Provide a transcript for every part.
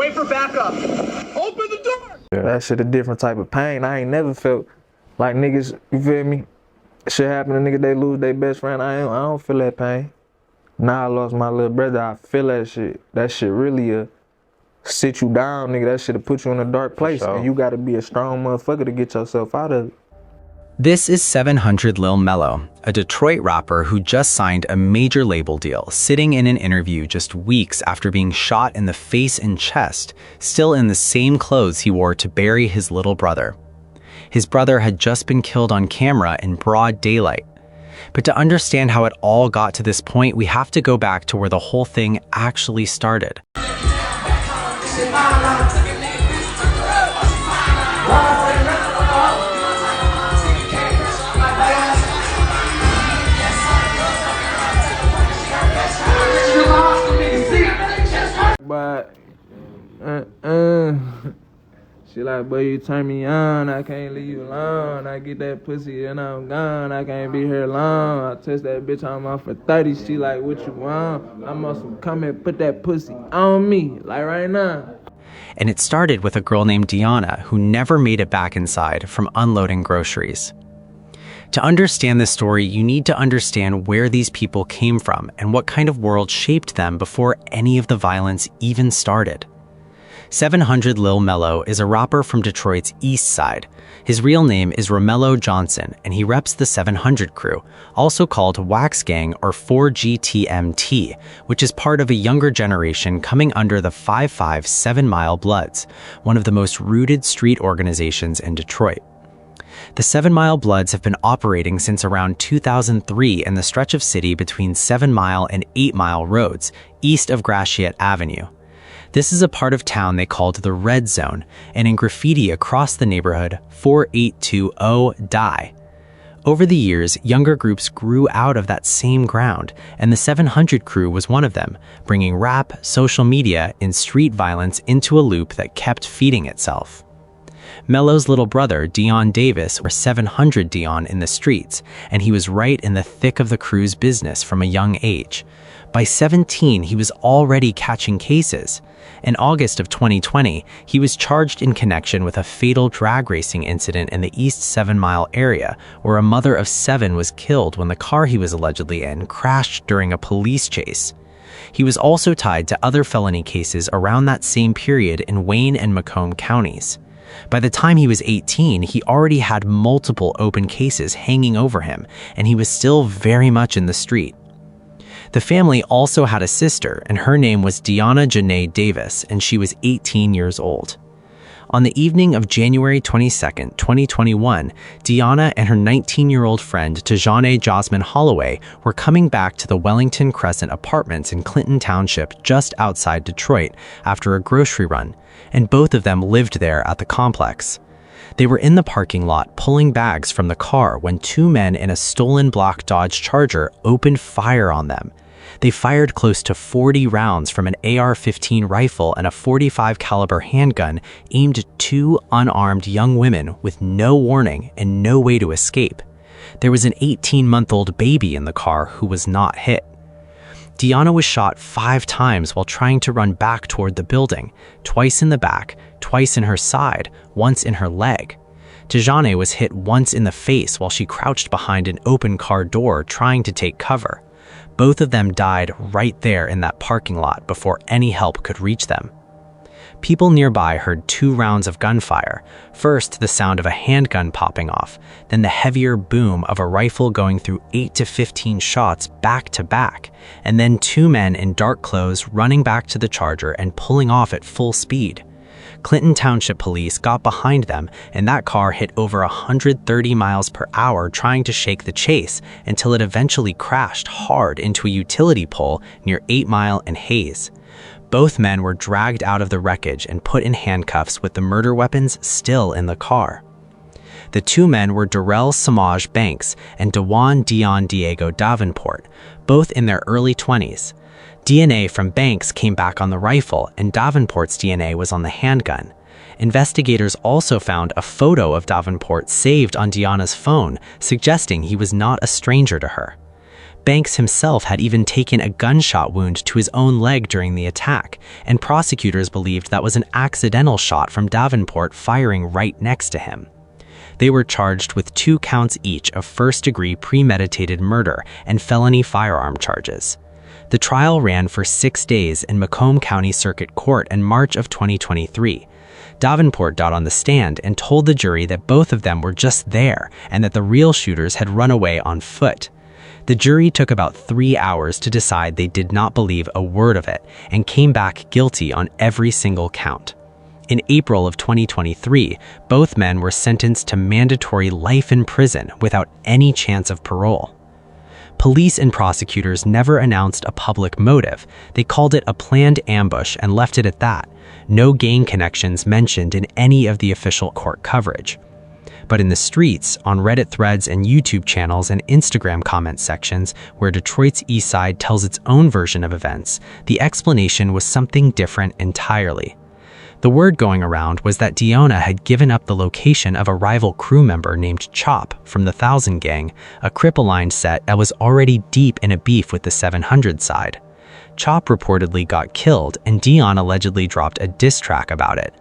Wait for backup. Open the door. Yeah, that shit a different type of pain. I ain't never felt like niggas, you feel me? Shit happen to niggas, they lose their best friend. I don't feel that pain. Now I lost my little brother, I feel that shit. That shit really sit you down, nigga. That shit'll put you in a dark place. Sure. And you gotta be a strong motherfucker to get yourself out of it. This is 700 Lil Mello, a Detroit rapper who just signed a major label deal, sitting in an interview just weeks after being shot in the face and chest, still in the same clothes he wore to bury his little brother. His brother had just been killed on camera in broad daylight. But to understand how it all got to this point, we have to go back to where the whole thing actually started. But she like, boy, you turn me on, I can't leave you alone. I get that pussy and I'm gone, I can't be here long. I touch that bitch, I'm off for 30. She like, what you want? I must come and put that pussy on me, like right now. And it started with a girl named Deanna who never made it back inside from unloading groceries. To understand this story, you need to understand where these people came from and what kind of world shaped them before any of the violence even started. 700 Lil Mello is a rapper from Detroit's East Side. His real name is Romello Johnson, and he reps the 700 crew, also called Wax Gang or 4GTMT, which is part of a younger generation coming under the 5'5" 7 Mile Bloods, one of the most rooted street organizations in Detroit. The 7 Mile Bloods have been operating since around 2003 in the stretch of city between 7 Mile and 8 Mile roads, east of Gratiot Avenue. This is a part of town they called the Red Zone, and in graffiti across the neighborhood, 4820 Die. Over the years, younger groups grew out of that same ground, and the 700 crew was one of them, bringing rap, social media, and street violence into a loop that kept feeding itself. Mello's little brother, Dion Davis, or 700 Dion in the streets, and he was right in the thick of the crew's business from a young age. By 17, he was already catching cases. In August of 2020, he was charged in connection with a fatal drag racing incident in the East 7 Mile area, where a mother of 7 was killed when the car he was allegedly in crashed during a police chase. He was also tied to other felony cases around that same period in Wayne and Macomb counties. By the time he was 18, he already had multiple open cases hanging over him, and he was still very much in the street. The family also had a sister, and her name was Deanna Janae Davis, and she was 18 years old. On the evening of January 22, 2021, Deanna and her 19-year-old friend Tajane Jasmine Holloway were coming back to the Wellington Crescent apartments in Clinton Township just outside Detroit after a grocery run, and both of them lived there at the complex. They were in the parking lot pulling bags from the car when 2 men in a stolen black Dodge Charger opened fire on them. They fired close to 40 rounds from an AR-15 rifle and a .45 caliber handgun aimed at 2 unarmed young women with no warning and no way to escape. There was an 18-month-old baby in the car who was not hit. Deanna was shot 5 times while trying to run back toward the building, twice in the back, twice in her side, once in her leg. Tajane was hit once in the face while she crouched behind an open car door trying to take cover. Both of them died right there in that parking lot before any help could reach them. People nearby heard 2 rounds of gunfire, first the sound of a handgun popping off, then the heavier boom of a rifle going through 8 to 15 shots back to back, and then 2 men in dark clothes running back to the Charger and pulling off at full speed. Clinton Township police got behind them, and that car hit over 130 miles per hour trying to shake the chase until it eventually crashed hard into a utility pole near 8 Mile and Hayes. Both men were dragged out of the wreckage and put in handcuffs with the murder weapons still in the car. The 2 men were Darrell Samaj Banks and Dewan Dion Diego Davenport, both in their early 20s. DNA from Banks came back on the rifle, and Davenport's DNA was on the handgun. Investigators also found a photo of Davenport saved on Deanna's phone, suggesting he was not a stranger to her. Banks himself had even taken a gunshot wound to his own leg during the attack, and prosecutors believed that was an accidental shot from Davenport firing right next to him. They were charged with 2 counts each of first-degree premeditated murder and felony firearm charges. The trial ran for 6 days in Macomb County Circuit Court in March of 2023. Davenport got on the stand and told the jury that both of them were just there and that the real shooters had run away on foot. The jury took about 3 hours to decide they did not believe a word of it and came back guilty on every single count. In April of 2023, both men were sentenced to mandatory life in prison without any chance of parole. Police and prosecutors never announced a public motive. They called it a planned ambush and left it at that. No gang connections mentioned in any of the official court coverage. But in the streets, on Reddit threads and YouTube channels and Instagram comment sections, where Detroit's East Side tells its own version of events, the explanation was something different entirely. The word going around was that Deanna had given up the location of a rival crew member named Chop from the 1000 Gang, a crip-aligned set that was already deep in a beef with the 700 side. Chop reportedly got killed, and Dion allegedly dropped a diss track about it.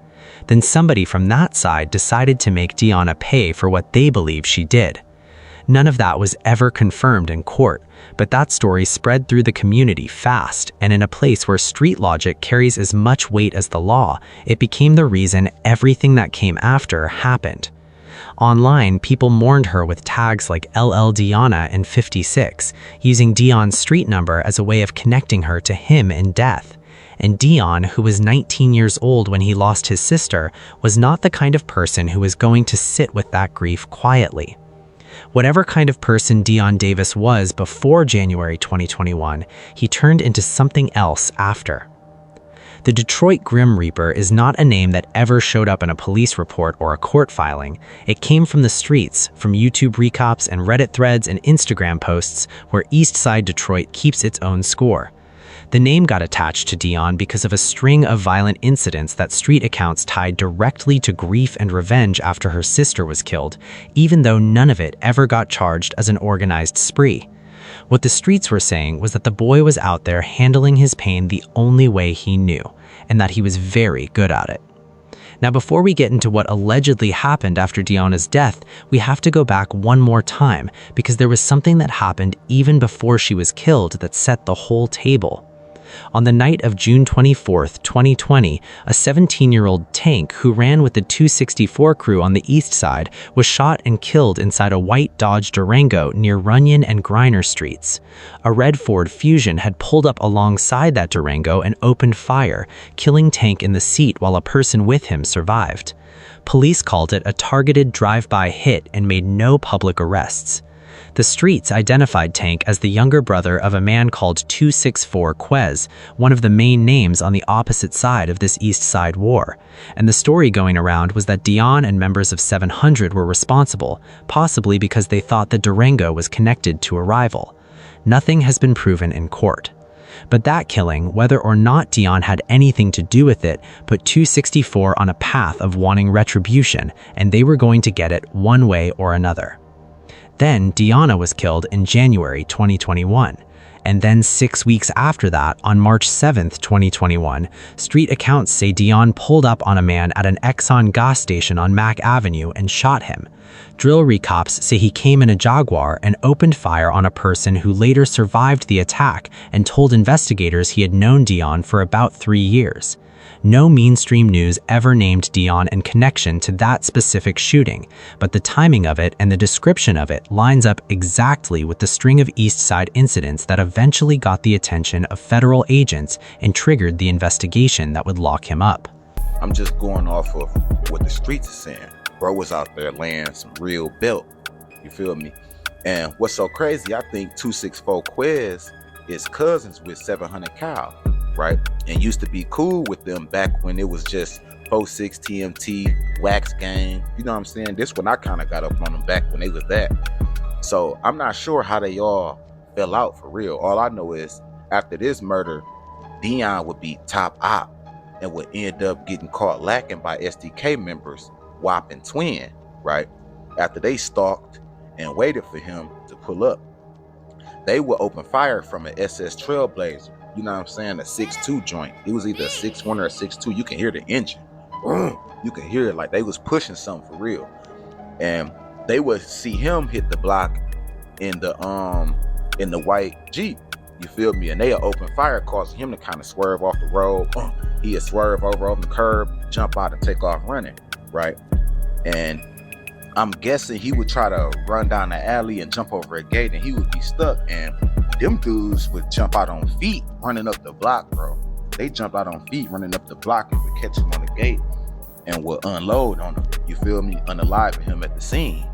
Then somebody from that side decided to make Deanna pay for what they believe she did. None of that was ever confirmed in court, but that story spread through the community fast, and in a place where street logic carries as much weight as the law, it became the reason everything that came after happened. Online, people mourned her with tags like LL Deanna and 56, using Dion's street number as a way of connecting her to him in death. And Dion, who was 19 years old when he lost his sister, was not the kind of person who was going to sit with that grief quietly. Whatever kind of person Dion Davis was before January 2021, he turned into something else after. The Detroit Grim Reaper is not a name that ever showed up in a police report or a court filing. It came from the streets, from YouTube recaps and Reddit threads and Instagram posts where East Side Detroit keeps its own score. The name got attached to Dion because of a string of violent incidents that street accounts tied directly to grief and revenge after her sister was killed, even though none of it ever got charged as an organized spree. What the streets were saying was that the boy was out there handling his pain the only way he knew, and that he was very good at it. Now, before we get into what allegedly happened after Deanna's death, we have to go back one more time because there was something that happened even before she was killed that set the whole table. On the night of June 24, 2020, a 17-year-old Tank who ran with the 264 crew on the east side was shot and killed inside a white Dodge Durango near Runyon and Griner streets. A red Ford Fusion had pulled up alongside that Durango and opened fire, killing Tank in the seat while a person with him survived. Police called it a targeted drive-by hit and made no public arrests. The streets identified Tank as the younger brother of a man called 264 Quez, one of the main names on the opposite side of this East Side war. And the story going around was that Dion and members of 700 were responsible, possibly because they thought the Durango was connected to a rival. Nothing has been proven in court. But that killing, whether or not Dion had anything to do with it, put 264 on a path of wanting retribution, and they were going to get it one way or another. Then Deanna was killed in January 2021. And then 6 weeks after that, on March 7th, 2021, street accounts say Dion pulled up on a man at an Exxon gas station on Mack Avenue and shot him. Drill recops say he came in a Jaguar and opened fire on a person who later survived the attack and told investigators he had known Dion for about 3 years. No mainstream news ever named Dion in connection to that specific shooting, but the timing of it and the description of it lines up exactly with the string of East Side incidents that eventually got the attention of federal agents and triggered the investigation that would lock him up. I'm just going off of what the streets are saying. Bro was out there laying some real belt. You feel me? And what's so crazy, I think 264 Quez is cousins with 700 Cal. Right, and used to be cool with them back when it was just 46 TMT, Wax Gang. You know what I'm saying? This when I kind of got up on them back when they was that. So I'm not sure how they all fell out for real. All I know is after this murder, Dion would be top op and would end up getting caught lacking by SDK members, WAP and Twin, right? After they stalked and waited for him to pull up. they would open fire from an SS Trailblazer. You know what I'm saying? A 6.2 joint. It was either a 6.1 or a 6.2. You can hear the engine. You can hear it like they was pushing something for real. And they would see him hit the block in the white Jeep. You feel me? And they'll open fire, causing him to kind of swerve off the road. He'll swerve over on the curb, jump out and take off running, right? And I'm guessing he would try to run down the alley and jump over a gate, and he would be stuck. And them dudes would jump out on feet running up the block, bro. They jumped out on feet running up the block and would catch him on the gate and would unload on him. You feel me? Unaliving him at the scene.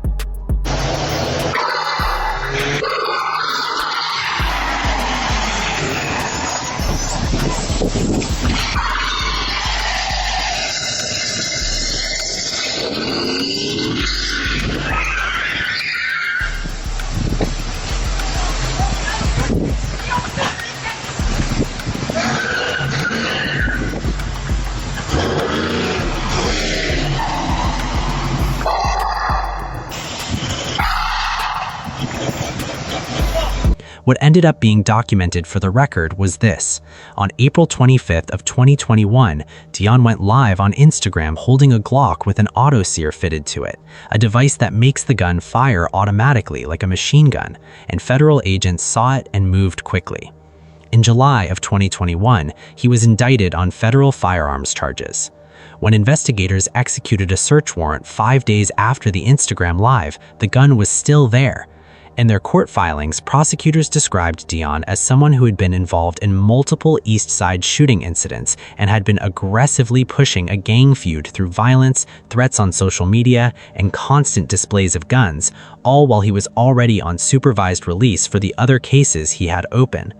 What ended up being documented for the record was this. On April 25th of 2021, Dion went live on Instagram holding a Glock with an autosear fitted to it, a device that makes the gun fire automatically like a machine gun, and federal agents saw it and moved quickly. In July of 2021, he was indicted on federal firearms charges. When investigators executed a search warrant 5 days after the Instagram live, the gun was still there. In their court filings, prosecutors described Dion as someone who had been involved in multiple East Side shooting incidents and had been aggressively pushing a gang feud through violence, threats on social media, and constant displays of guns, all while he was already on supervised release for the other cases he had open.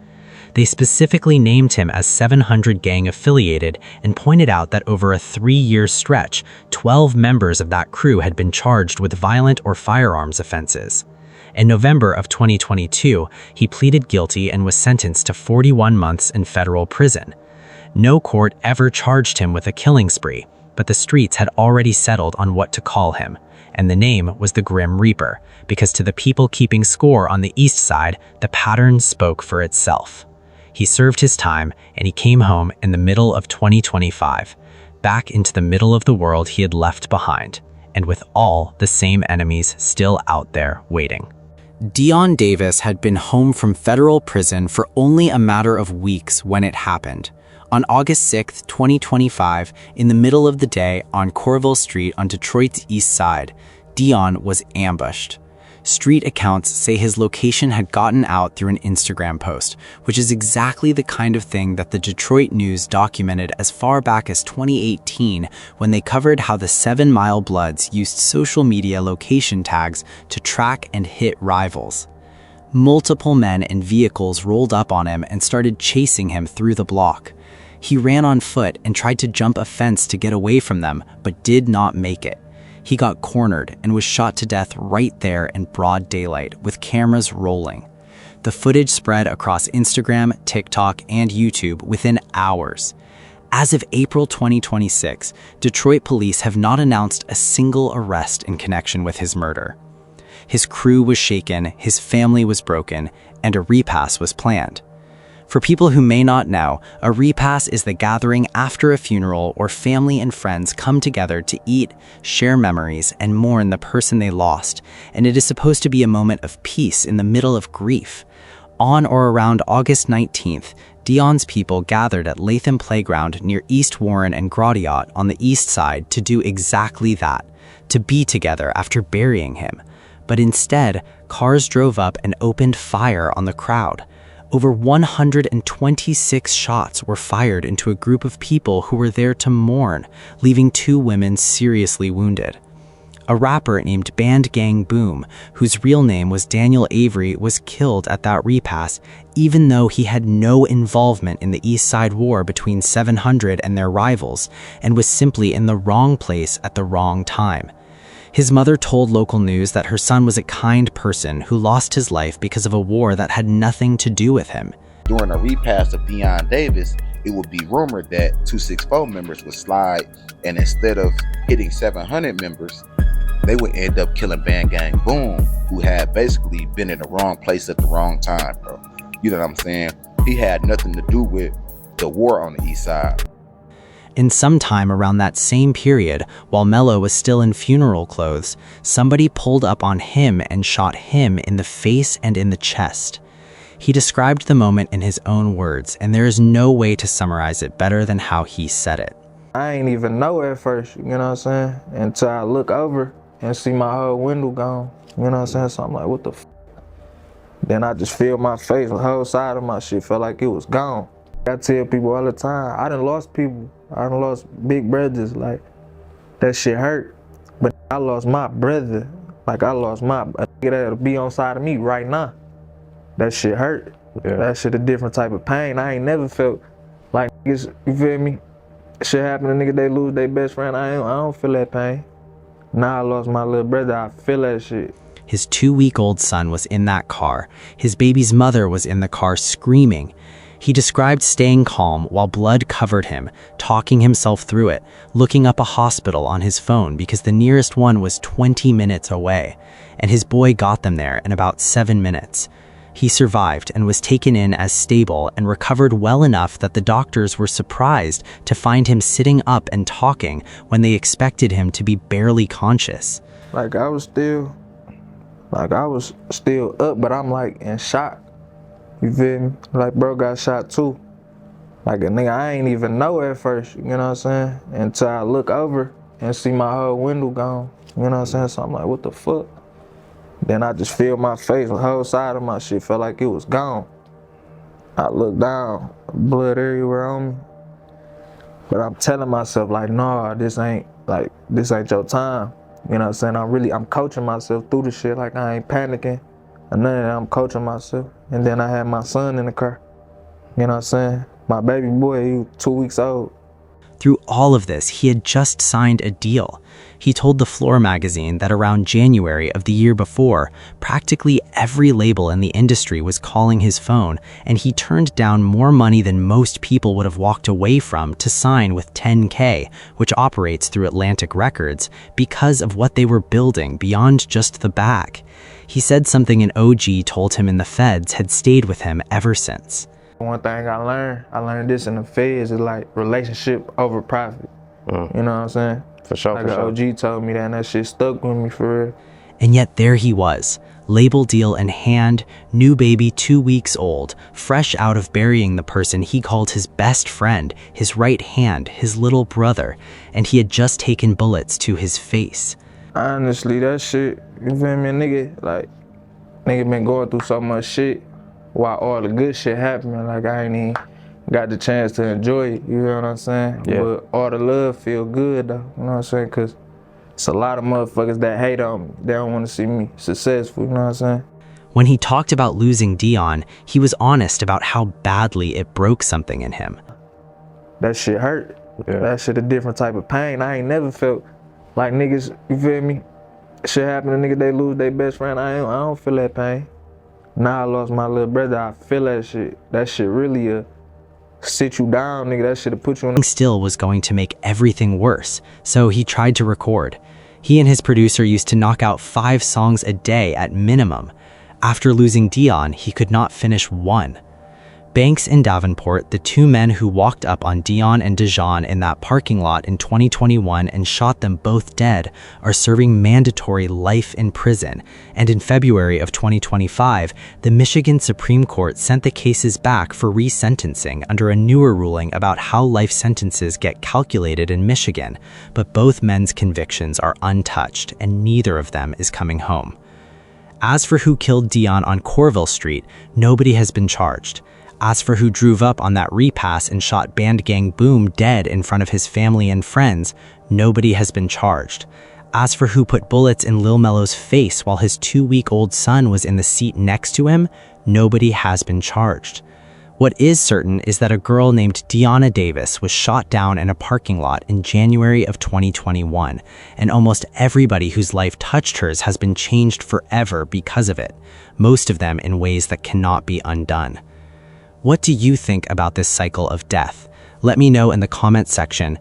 They specifically named him as 700 gang affiliated and pointed out that over a 3-year stretch, 12 members of that crew had been charged with violent or firearms offenses. In November of 2022, he pleaded guilty and was sentenced to 41 months in federal prison. No court ever charged him with a killing spree, but the streets had already settled on what to call him, and the name was the Grim Reaper, because to the people keeping score on the East Side, the pattern spoke for itself. He served his time, and he came home in the middle of 2025, back into the middle of the world he had left behind, and with all the same enemies still out there waiting. Dion Davis had been home from federal prison for only a matter of weeks when it happened. On August 6, 2025, in the middle of the day on Corville Street on Detroit's East Side, Dion was ambushed. Street accounts say his location had gotten out through an Instagram post, which is exactly the kind of thing that the Detroit News documented as far back as 2018 when they covered how the 7 Mile Bloods used social media location tags to track and hit rivals. Multiple men and vehicles rolled up on him and started chasing him through the block. He ran on foot and tried to jump a fence to get away from them, but did not make it. He got cornered and was shot to death right there in broad daylight with cameras rolling. The footage spread across Instagram, TikTok, and YouTube within hours. As of April 2026, Detroit police have not announced a single arrest in connection with his murder. His crew was shaken, his family was broken, and a repass was planned. For people who may not know, a repass is the gathering after a funeral or family and friends come together to eat, share memories, and mourn the person they lost, and it is supposed to be a moment of peace in the middle of grief. On or around August 19th, Dion's people gathered at Latham Playground near East Warren and Gratiot on the east side to do exactly that, to be together after burying him. But instead, cars drove up and opened fire on the crowd. Over 126 shots were fired into a group of people who were there to mourn, leaving 2 women seriously wounded. A rapper named Band Gang Boom, whose real name was Daniel Avery, was killed at that repass, even though he had no involvement in the East Side War between 700 and their rivals, and was simply in the wrong place at the wrong time. His mother told local news that her son was a kind person who lost his life because of a war that had nothing to do with him. During a repass of Dion Davis, it would be rumored that 264 members would slide, and instead of hitting 700 members, they would end up killing Bang Gang Boom, who had basically been in the wrong place at the wrong time, bro. You know what I'm saying? He had nothing to do with the war on the east side. In some time around that same period, while Mello was still in funeral clothes, somebody pulled up on him and shot him in the face and in the chest. He described the moment in his own words, and there is no way to summarize it better than how he said it. I ain't even know at first, you know what I'm saying? Until I look over and see my whole window gone, you know what I'm saying? So I'm like, what the f? Then I just feel my face, the whole side of my shit felt like it was gone. I tell people all the time, I done lost people. I done lost big brothers, like, that shit hurt. But I lost my brother, like I lost a nigga that'll be on side of me right now. That shit hurt. Yeah. That shit a different type of pain. I ain't never felt like niggas, you feel me? Shit happen to niggas, they lose their best friend. I don't feel that pain. Now I lost my little brother, I feel that shit. His 2-week-old son was in that car. His baby's mother was in the car screaming. He described staying calm while blood covered him, talking himself through it, looking up a hospital on his phone because the nearest one was 20 minutes away, and his boy got them there in about 7 minutes. He survived and was taken in as stable and recovered well enough that the doctors were surprised to find him sitting up and talking when they expected him to be barely conscious. Like I was still up, but I'm like in shock. You feel me? Like bro got shot too. Like a nigga I ain't even know at first, you know what I'm saying? Until I look over and see my whole window gone. You know what I'm saying? So I'm like, what the fuck? Then I just feel my face, the whole side of my shit felt like it was gone. I look down, blood everywhere on me. But I'm telling myself like, nah, this ain't your time. You know what I'm saying? I'm coaching myself through the shit, like I ain't panicking. And then I'm coaching myself. And then I had my son in the car. You know what I'm saying? My baby boy, he was 2 weeks old. Through all of this, he had just signed a deal. He told the Floor magazine that around January of the year before, practically every label in the industry was calling his phone, and he turned down more money than most people would have walked away from to sign with 10K, which operates through Atlantic Records, because of what they were building beyond just the bag. He said something an OG told him in the feds had stayed with him ever since. One thing I learned this in the feds is like relationship over profit. You know what I'm saying? For sure, like for sure. OG told me that, and that shit stuck with me for real. And yet there he was, label deal in hand, new baby 2 weeks old, fresh out of burying the person he called his best friend, his right hand, his little brother, and he had just taken bullets to his face. Honestly, that shit, you feel me, nigga been going through so much shit while all the good shit happening, like I ain't even got the chance to enjoy it, you know what I'm saying? Yeah. But all the love feel good though, you know what I'm saying? Cause it's a lot of motherfuckers that hate on me. They don't want to see me successful, you know what I'm saying? When he talked about losing Dion, he was honest about how badly it broke something in him. That shit hurt. Yeah. That shit a different type of pain. I ain't never felt like niggas, you feel me? Shit happen to niggas, they lose their best friend. I don't feel that pain. Now I lost my little brother, I feel that shit. That shit really sit you down, nigga. That shit'll put you in. Still was going to make everything worse, so he tried to record. He and his producer used to knock out 5 songs a day at minimum. After losing Dion, he could not finish one. Banks and Davenport, the 2 men who walked up on Dion and Dejan in that parking lot in 2021 and shot them both dead, are serving mandatory life in prison. And in February of 2025, the Michigan Supreme Court sent the cases back for resentencing under a newer ruling about how life sentences get calculated in Michigan. But both men's convictions are untouched, and neither of them is coming home. As for who killed Dion on Corville Street, nobody has been charged. As for who drove up on that repass and shot Band Gang Boom dead in front of his family and friends, nobody has been charged. As for who put bullets in Lil Mello's face while his 2-week-old son was in the seat next to him, nobody has been charged. What is certain is that a girl named Deanna Davis was shot down in a parking lot in January of 2021, and almost everybody whose life touched hers has been changed forever because of it, most of them in ways that cannot be undone. What do you think about this cycle of death? Let me know in the comments section.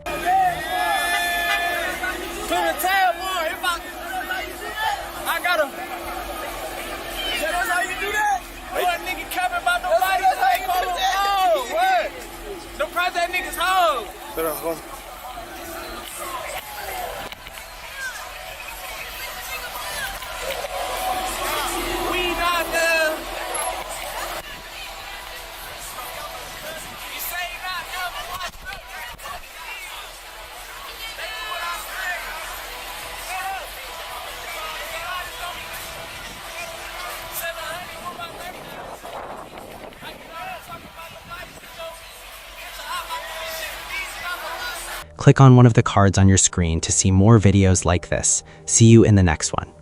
for me. We not done. You say not done, but watch me. They do what I say. Click on one of the cards on your screen to see more videos like this. See you in the next one.